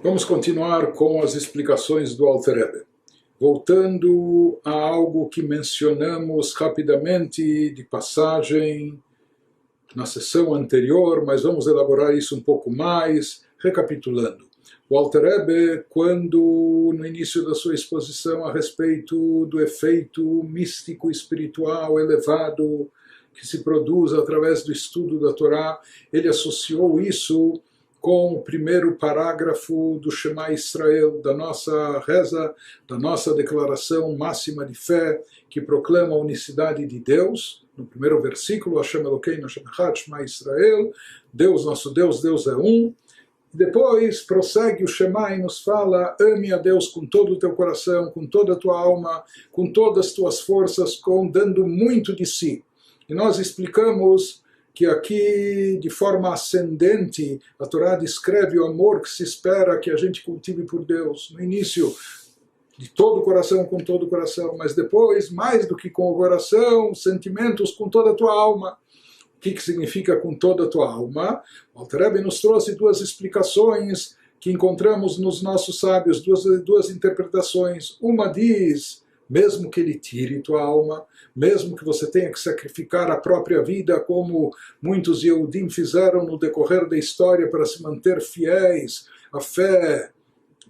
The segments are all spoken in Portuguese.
Vamos continuar com as explicações do Alter Rebbe. Voltando a algo que mencionamos rapidamente de passagem na sessão anterior, mas vamos elaborar isso um pouco mais, recapitulando. O Alter Rebbe, quando no início da sua exposição a respeito do efeito místico espiritual elevado que se produz através do estudo da Torá, ele associou isso com o primeiro parágrafo do Shema Israel, da nossa reza, da nossa declaração máxima de fé, que proclama a unicidade de Deus. No primeiro versículo, Hashem Elokeinu Hashem Echad, Shema Israel, Deus, nosso Deus, Deus é um. Depois prossegue o Shema e nos fala: ame a Deus com todo o teu coração, com toda a tua alma, com todas as tuas forças, dando muito de si. E nós explicamos que aqui, de forma ascendente, a Torá descreve o amor que se espera que a gente cultive por Deus. No início, de todo o coração, com todo o coração, mas depois, mais do que com o coração, sentimentos com toda a tua alma. O que significa com toda a tua alma? O Alter Rebbe nos trouxe duas explicações que encontramos nos nossos sábios, duas interpretações. Uma diz: mesmo que ele tire tua alma, mesmo que você tenha que sacrificar a própria vida, como muitos Yehudim fizeram no decorrer da história para se manter fiéis à fé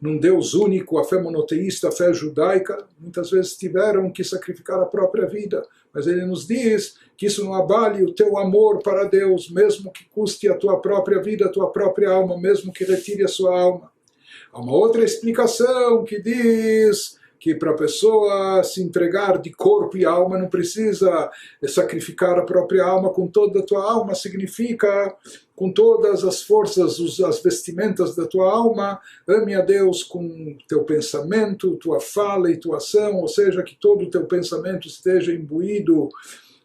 num Deus único, a fé monoteísta, a fé judaica, muitas vezes tiveram que sacrificar a própria vida. Mas ele nos diz que isso não abale o teu amor para Deus, mesmo que custe a tua própria vida, a tua própria alma, mesmo que retire a sua alma. Há uma outra explicação que diz que para a pessoa se entregar de corpo e alma não precisa sacrificar a própria alma. Com toda a tua alma significa com todas as forças, as vestimentas da tua alma. Ame a Deus com teu pensamento, tua fala e tua ação, ou seja, que todo o teu pensamento esteja imbuído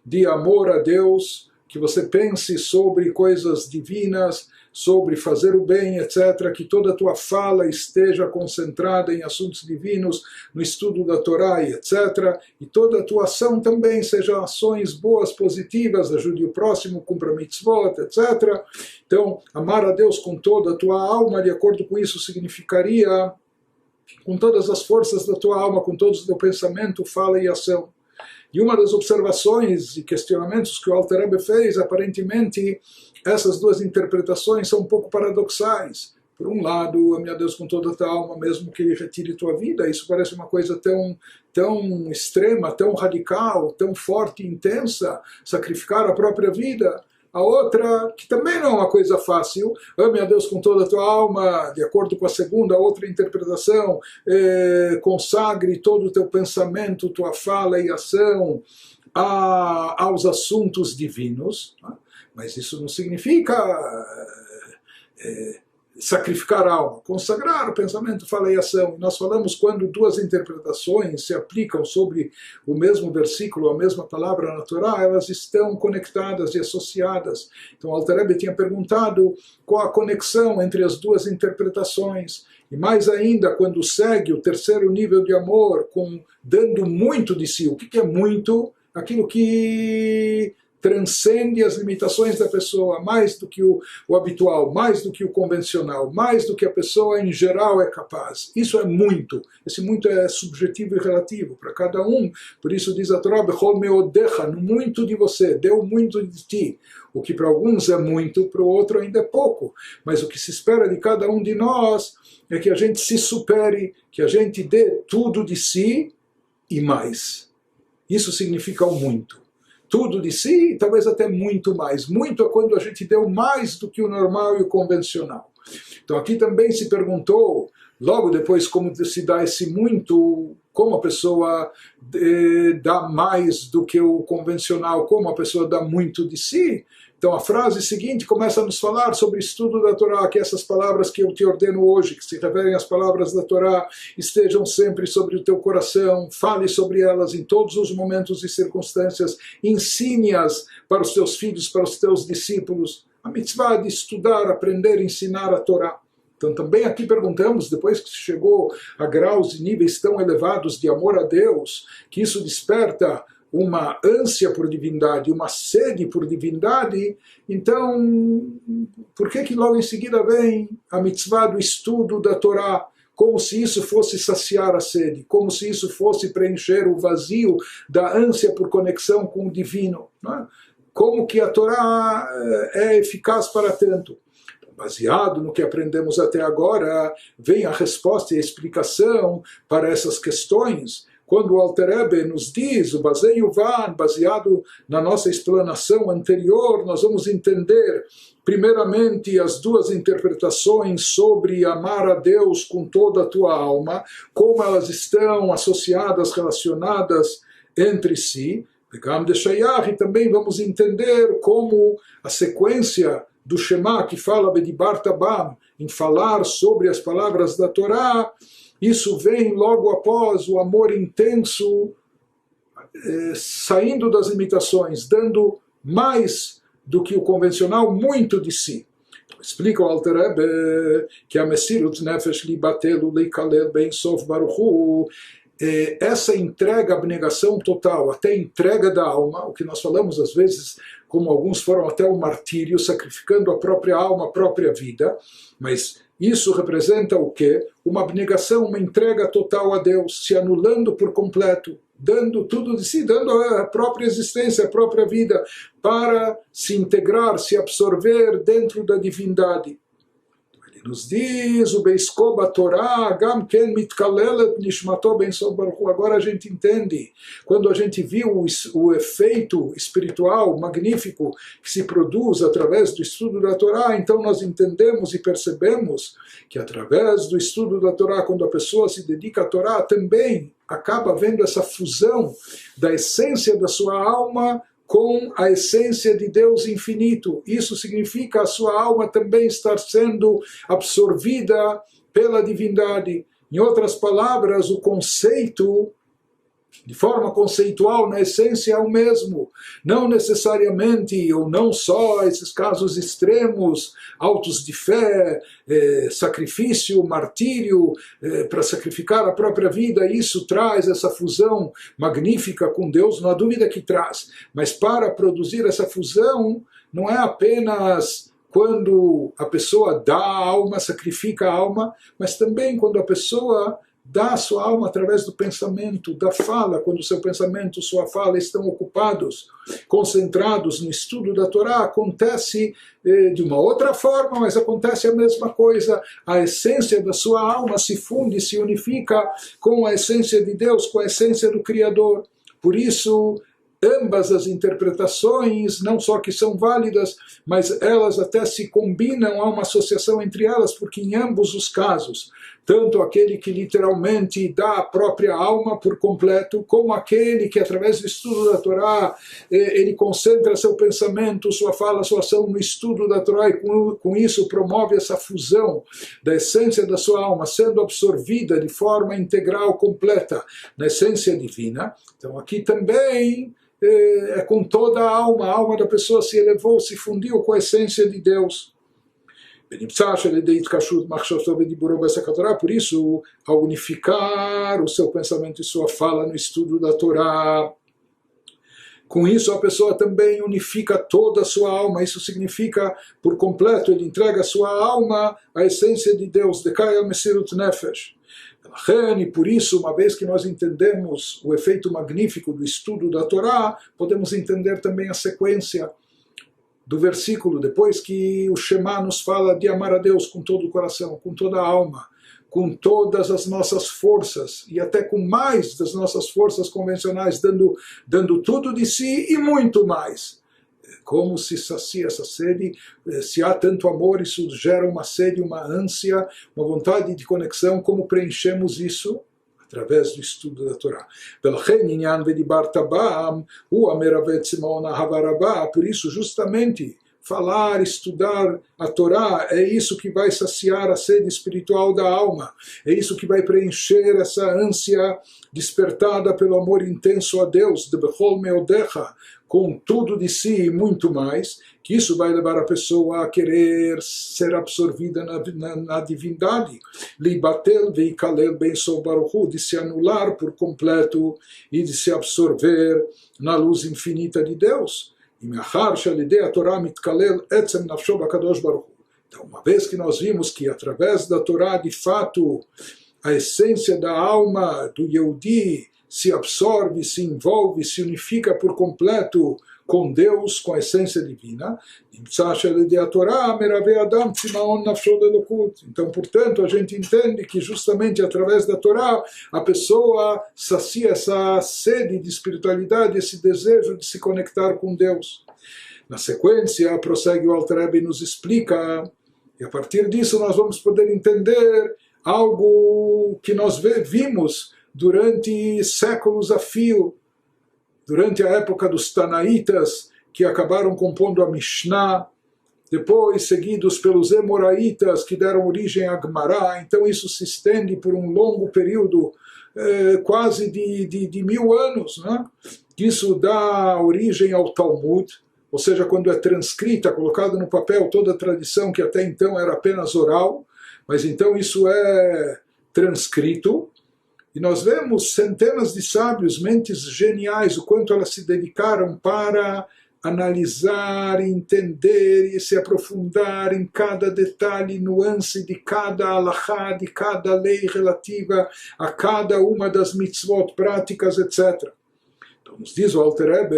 de amor a Deus, que você pense sobre coisas divinas, sobre fazer o bem, etc., que toda a tua fala esteja concentrada em assuntos divinos, no estudo da Torá, etc., e toda a tua ação também seja ações boas, positivas, ajude o próximo, cumpra mitzvot, etc. Então, amar a Deus com toda a tua alma, de acordo com isso, significaria com todas as forças da tua alma, com todo o teu pensamento, fala e ação. E uma das observações e questionamentos que o Alter Rebbe fez, aparentemente, essas duas interpretações são um pouco paradoxais. Por um lado, ame a Deus com toda a tua alma, mesmo que ele retire tua vida. Isso parece uma coisa tão extrema, tão radical, tão forte e intensa, sacrificar a própria vida. A outra, que também não é uma coisa fácil, ame a Deus com toda a tua alma, de acordo com a segunda, outra interpretação, consagre todo o teu pensamento, tua fala e ação aos assuntos divinos. Mas isso não significa sacrificar a alma, consagrar o pensamento, fala e ação. Nós falamos quando duas interpretações se aplicam sobre o mesmo versículo, a mesma palavra na Torá, elas estão conectadas e associadas. Então, Alter Rebbe tinha perguntado qual a conexão entre as duas interpretações. E mais ainda, quando segue o terceiro nível de amor, dando muito de si. O que é muito? Aquilo que transcende as limitações da pessoa, mais do que o habitual, mais do que o convencional, mais do que a pessoa em geral é capaz. Isso é muito. Esse muito é subjetivo e relativo para cada um. Por isso diz a Torá: Bechol meodecha, no muito de você, deu muito de ti. O que para alguns é muito, para o outro ainda é pouco. Mas o que se espera de cada um de nós é que a gente se supere, que a gente dê tudo de si e mais. Isso significa o muito. Tudo de si, talvez até muito mais. Muito é quando a gente deu mais do que o normal e o convencional. Então aqui também se perguntou, logo depois, como se dá esse muito, como a pessoa dá mais do que o convencional, como a pessoa dá muito de si. Então a frase seguinte começa a nos falar sobre o estudo da Torá, que essas palavras que eu te ordeno hoje, que se referem às palavras da Torá, estejam sempre sobre o teu coração, fale sobre elas em todos os momentos e circunstâncias, ensine-as para os teus filhos, para os teus discípulos. A mitzvah de estudar, aprender, ensinar a Torá. Então também aqui perguntamos, depois que chegou a graus e níveis tão elevados de amor a Deus, que isso desperta uma ânsia por divindade, uma sede por divindade, então por que logo em seguida vem a mitzvah do estudo da Torá? Como se isso fosse saciar a sede, como se isso fosse preencher o vazio da ânsia por conexão com o divino. Não é? Como que a Torá é eficaz para tanto? Baseado no que aprendemos até agora, vem a resposta e a explicação para essas questões. Quando o Alter Rebbe nos diz, o Basei Uvan, baseado na nossa explanação anterior, nós vamos entender, primeiramente, as duas interpretações sobre amar a Deus com toda a tua alma, como elas estão associadas, relacionadas entre si. E também vamos entender como a sequência do Shema, que fala Bedibar Tabam, em falar sobre as palavras da Torá, isso vem logo após o amor intenso, saindo das limitações, dando mais do que o convencional, muito de si. Explica o Alter Rebbe que a Mesirut Nefesh Libatelu Leikalel Ben Sof Baruchu, essa entrega, abnegação total, até entrega da alma, o que nós falamos às vezes, como alguns foram até o martírio, sacrificando a própria alma, a própria vida, mas isso representa o quê? Uma abnegação, uma entrega total a Deus, se anulando por completo, dando tudo de si, dando a própria existência, a própria vida, para se integrar, se absorver dentro da divindade. Ele nos diz, o Beiskoba Torá, Gam Ken Mitkalelet Nishmato Ben Sof Baruchu. Agora a gente entende, quando a gente viu o efeito espiritual magnífico que se produz através do estudo da Torá, então nós entendemos e percebemos que através do estudo da Torá, quando a pessoa se dedica à Torá, também acaba vendo essa fusão da essência da sua alma com a essência de Deus infinito. Isso significa a sua alma também estar sendo absorvida pela divindade. Em outras palavras, o conceito, de forma conceitual, na essência é o mesmo. Não necessariamente, ou não só, esses casos extremos, autos de fé, sacrifício, martírio, para sacrificar a própria vida, isso traz essa fusão magnífica com Deus, não há dúvida que traz. Mas para produzir essa fusão, não é apenas quando a pessoa dá a alma, sacrifica a alma, mas também quando a pessoa dá a sua alma através do pensamento, da fala, quando o seu pensamento, sua fala estão ocupados, concentrados no estudo da Torá, acontece de uma outra forma, mas acontece a mesma coisa. A essência da sua alma se funde, se unifica com a essência de Deus, com a essência do Criador. Por isso, ambas as interpretações, não só que são válidas, mas elas até se combinam, há uma associação entre elas, porque em ambos os casos, tanto aquele que literalmente dá a própria alma por completo, como aquele que através do estudo da Torá, ele concentra seu pensamento, sua fala, sua ação no estudo da Torá, e com isso promove essa fusão da essência da sua alma, sendo absorvida de forma integral, completa, na essência divina. Então aqui também é com toda a alma da pessoa se elevou, se fundiu com a essência de Deus. Por isso, ao unificar o seu pensamento e sua fala no estudo da Torá, com isso a pessoa também unifica toda a sua alma. Isso significa, por completo, ele entrega a sua alma à essência de Deus. Dekaya Mesirut Nefesh. E por isso, uma vez que nós entendemos o efeito magnífico do estudo da Torá, podemos entender também a sequência do versículo, depois que o Shema nos fala de amar a Deus com todo o coração, com toda a alma, com todas as nossas forças, e até com mais das nossas forças convencionais, dando tudo de si e muito mais. Como se sacia essa sede? Se há tanto amor, isso gera uma sede, uma ânsia, uma vontade de conexão. Como preenchemos isso? Através do estudo da Torá. Por isso, justamente, falar, estudar a Torá, é isso que vai saciar a sede espiritual da alma. É isso que vai preencher essa ânsia despertada pelo amor intenso a Deus, de Bechol Meodecha, com tudo de si e muito mais, que isso vai levar a pessoa a querer ser absorvida na divindade. Libatel veikalel ben sov baruch hu, de se anular por completo e de se absorver na luz infinita de Deus. E me'achar she'alidei haTorah mitkalel etzem nafsho bakadosh baruch hu. Então, uma vez que nós vimos que através da Torá, de fato, a essência da alma do Yehudi se absorve, se envolve, se unifica por completo com Deus, com a essência divina. Então, portanto, a gente entende que justamente através da Torá a pessoa sacia essa sede de espiritualidade, esse desejo de se conectar com Deus. Na sequência, prossegue o Alter Rebbe e nos explica, e a partir disso nós vamos poder entender algo que nós vimos durante séculos a fio, durante a época dos Tanaitas, que acabaram compondo a Mishnah, depois seguidos pelos Emoraitas, que deram origem à Gemara. Então isso se estende por um longo período, quase de 1000 anos, né? Isso dá origem ao Talmud, ou seja, quando é transcrita, colocada no papel toda a tradição que até então era apenas oral, mas então isso é transcrito, e nós vemos centenas de sábios, mentes geniais, o quanto elas se dedicaram para analisar, entender e se aprofundar em cada detalhe, nuance de cada alahá, de cada lei relativa a cada uma das mitzvot práticas, etc. Então nos diz o Alter Rebbe,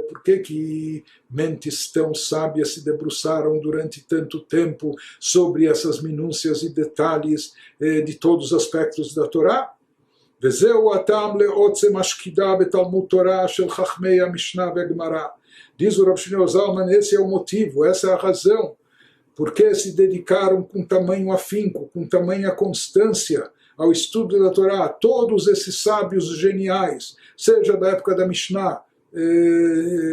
por que mentes tão sábias se debruçaram durante tanto tempo sobre essas minúcias e detalhes de todos os aspectos da Torá? וזהו הטעם לעוצם השקידה בתלמוד תורה של חכמי המשנה והגמרא. Diz o Rav Shlomo Zalman, esse é o motivo, essa é a razão, porque se dedicaram com tamanho afinco, com tamanha constância ao estudo da Torá, todos esses sábios geniais, seja da época da Mishnah,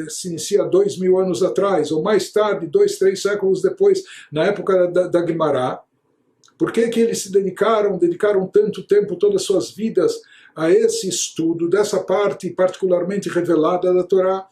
se inicia 2000 anos atrás, ou mais tarde, 2, 3 séculos depois, na época da Gemara. Por que eles se dedicaram tanto tempo, todas as suas vidas, a esse estudo dessa parte particularmente revelada da Torá?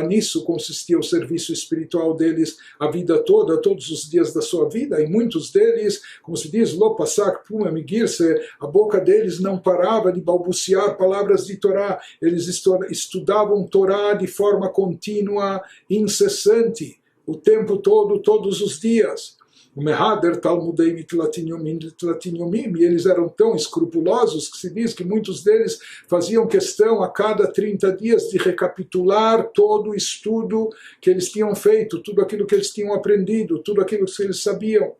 Nisso consistia o serviço espiritual deles a vida toda, todos os dias da sua vida, e muitos deles, como se diz, lo pasak puma migirse, a boca deles não parava de balbuciar palavras de Torá, eles estudavam Torá de forma contínua, incessante, o tempo todo, todos os dias. O Mehader Talmudei Mitlatin Yomim, e eles eram tão escrupulosos que se diz que muitos deles faziam questão a cada 30 dias de recapitular todo o estudo que eles tinham feito, tudo aquilo que eles tinham aprendido, tudo aquilo que eles sabiam.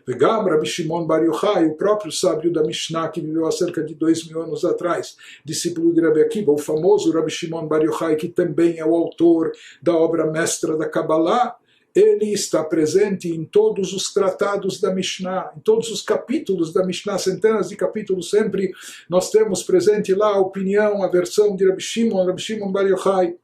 Vegam Rabbi Shimon Bar Yochai, o próprio sábio da Mishnah, que viveu há cerca de 2000 anos atrás, discípulo de Rabbi Akiva, o famoso Rabbi Shimon Bar Yochai, que também é o autor da obra mestra da Kabbalah, ele está presente em todos os tratados da Mishnah, em todos os capítulos da Mishnah, centenas de capítulos, sempre nós temos presente lá a opinião, a versão de Rabbi Shimon Bar Yochai.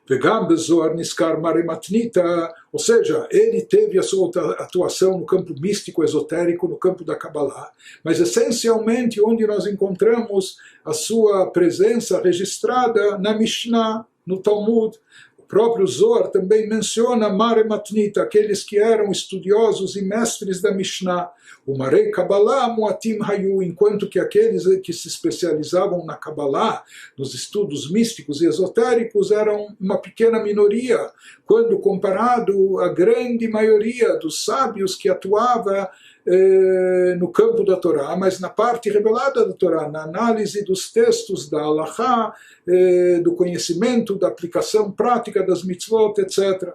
Vegam bezoar niskar mare matnita, ou seja, ele teve a sua atuação no campo místico, esotérico, no campo da Kabbalah, mas essencialmente onde nós encontramos a sua presença registrada na Mishnah, no Talmud. O próprio Zohar também menciona Mare Matnita, aqueles que eram estudiosos e mestres da Mishnah. O Marei Kabbalah Muatim Hayu, enquanto que aqueles que se especializavam na Kabbalah, nos estudos místicos e esotéricos, eram uma pequena minoria, quando comparado à grande maioria dos sábios que atuava no campo da Torá, mas na parte revelada da Torá, na análise dos textos da Halachá, do conhecimento, da aplicação prática das mitzvot, etc.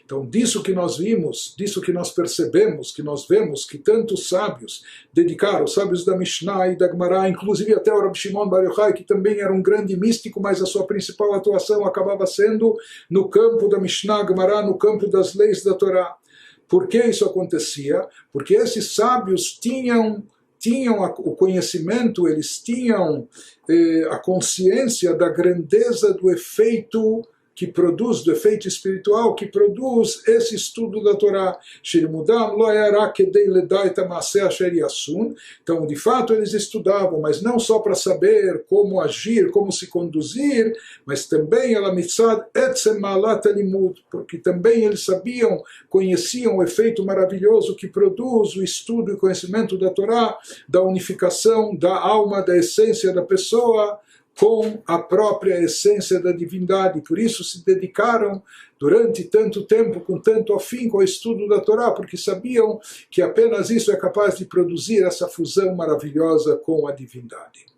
Então, disso que nós vimos, disso que nós percebemos, que nós vemos que tantos sábios dedicaram, os sábios da Mishnah e da Gemara, inclusive até o Rabbi Shimon Bar Yochai, que também era um grande místico, mas a sua principal atuação acabava sendo no campo da Mishnah, Gemara, no campo das leis da Torá. Por que isso acontecia? Porque esses sábios tinham o conhecimento, eles tinham a consciência da grandeza do efeito que produz, do efeito espiritual, que produz esse estudo da Torá. Então, de fato, eles estudavam, mas não só para saber como agir, como se conduzir, mas também porque também eles sabiam, conheciam o efeito maravilhoso que produz o estudo e conhecimento da Torá, da unificação da alma, da essência da pessoa, com a própria essência da divindade. Por isso se dedicaram durante tanto tempo, com tanto afinco, ao estudo da Torá, porque sabiam que apenas isso é capaz de produzir essa fusão maravilhosa com a divindade.